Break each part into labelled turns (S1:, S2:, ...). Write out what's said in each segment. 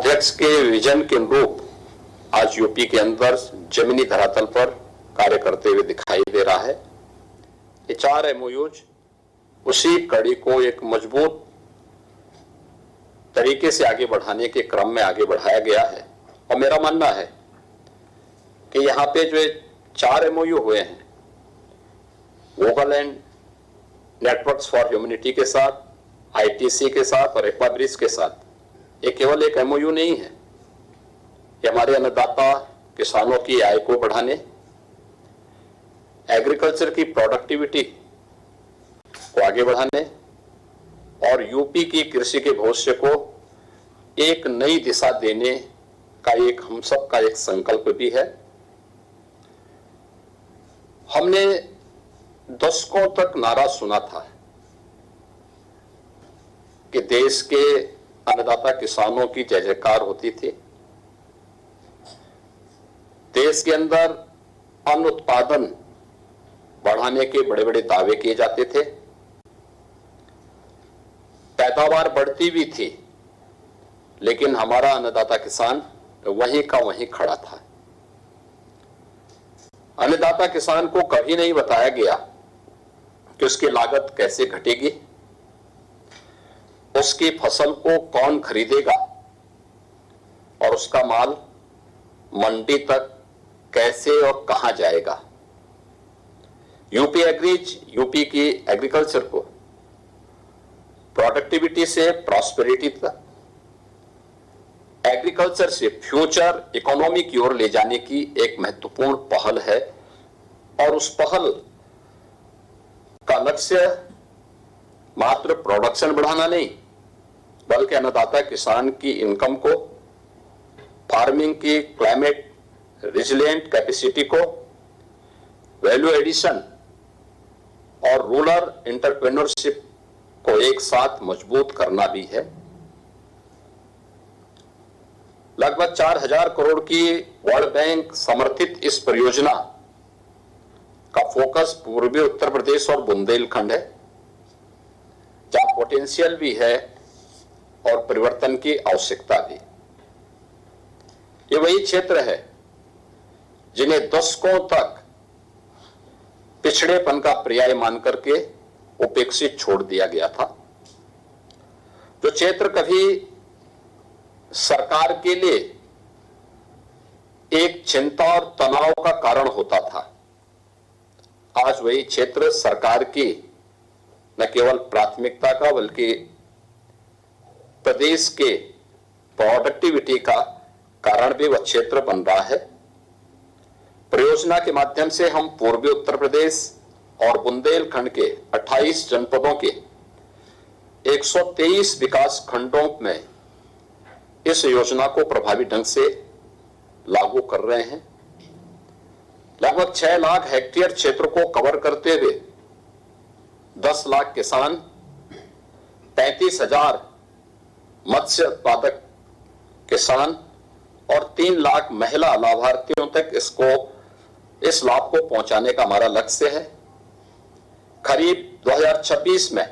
S1: अध्यक्ष के विजन के अनुरूप आज यूपी के अंदर जमीनी धरातल पर कार्य करते हुए दिखाई दे रहा है। ये 4 एमओयूज उसी कड़ी को एक मजबूत तरीके से आगे बढ़ाने के क्रम में आगे बढ़ाया गया है। और मेरा मानना है कि यहाँ पे जो 4 एमओयू हुए हैं, vocal and networks for humanity के साथ, आईटीसी के साथ और एक्वा ब्रिज के साथ, ये केवल एक एमओयू नहीं है। ये हमारे अन्नदाता किसानों की आय को बढ़ाने, एग्रीकल्चर की प्रोडक्टिविटी को आगे बढ़ाने और यूपी की कृषि के भविष्य को एक नई दिशा देने का एक हम सब का एक संकल्प भी है। हमने दशकों तक नारा सुना था कि देश के अन्नदाता किसानों की जय जयकार होती थी, देश के अंदर अन्न उत्पादन बढ़ाने के बड़े बड़े दावे किए जाते थे, पैदावार बढ़ती भी थी, लेकिन हमारा अन्नदाता किसान वहीं का वहीं खड़ा था। अन्नदाता किसान को कभी नहीं बताया गया कि उसकी लागत कैसे घटेगी, उसकी फसल को कौन खरीदेगा और उसका माल मंडी तक कैसे और कहां जाएगा। यूपी एग्रीज यूपी की एग्रीकल्चर को प्रोडक्टिविटी से प्रॉस्पेरिटी तक, एग्रीकल्चर से फ्यूचर इकोनॉमी की ओर ले जाने की एक महत्वपूर्ण पहल है। और उस पहल का लक्ष्य मात्र प्रोडक्शन बढ़ाना नहीं, बल्कि अन्नदाता किसान की इनकम को, फार्मिंग की क्लाइमेट रेजिलिएंट कैपेसिटी को, वैल्यू एडिशन और रूरल एंटरप्रेन्योरशिप को एक साथ मजबूत करना भी है। लगभग 4000 करोड़ की वर्ल्ड बैंक समर्थित इस परियोजना का फोकस पूर्वी उत्तर प्रदेश और बुंदेलखंड है, जहां पोटेंशियल भी है और परिवर्तन की आवश्यकता भी। ये वही क्षेत्र है जिन्हें दशकों तक पिछड़ेपन का पर्याय मान करके उपेक्षित छोड़ दिया गया था। जो क्षेत्र कभी सरकार के लिए एक चिंता और तनाव का कारण होता था, आज वही क्षेत्र सरकार की न केवल प्राथमिकता का बल्कि प्रदेश के प्रोडक्टिविटी का कारण भी वह क्षेत्र बन रहा है। परियोजना के माध्यम से हम पूर्वी उत्तर प्रदेश और बुंदेलखंड के 28 जनपदों के 123 विकास खंडों में इस योजना को प्रभावी ढंग से लागू कर रहे हैं। लगभग 6 लाख हेक्टेयर क्षेत्र को कवर करते हुए 10 लाख किसान, 35,000 मत्स्य उत्पादक किसान और 3 लाख महिला लाभार्थियों तक इस लाभ को पहुंचाने का हमारा लक्ष्य है। खरीफ 2026 में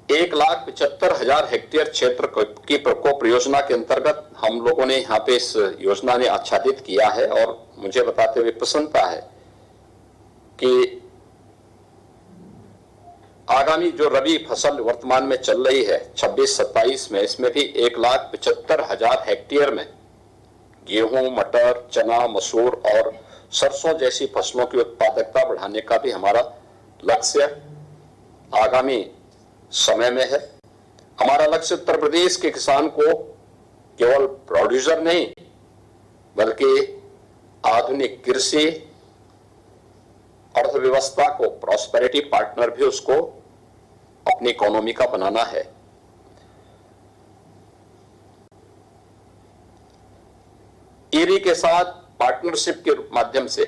S1: 1,75,000 हेक्टेयर क्षेत्र की प्रकोप परियोजना के अंतर्गत हम लोगों ने यहाँ पे इस योजना ने आच्छादित किया है। और मुझे बताते हुए प्रसन्नता है कि आगामी जो रबी फसल वर्तमान में चल रही है 26-27 में, इसमें भी 1,75,000 हेक्टेयर में गेहूं, मटर, चना, मसूर और सरसों जैसी फसलों की उत्पादकता बढ़ाने का भी हमारा लक्ष्य आगामी समय में है। हमारा लक्ष्य उत्तर प्रदेश के किसान को केवल प्रोड्यूसर नहीं बल्कि आधुनिक कृषि अर्थव्यवस्था को प्रॉस्पेरिटी पार्टनर भी उसको अपनी इकोनॉमी का बनाना है। ईरी के साथ पार्टनरशिप के माध्यम से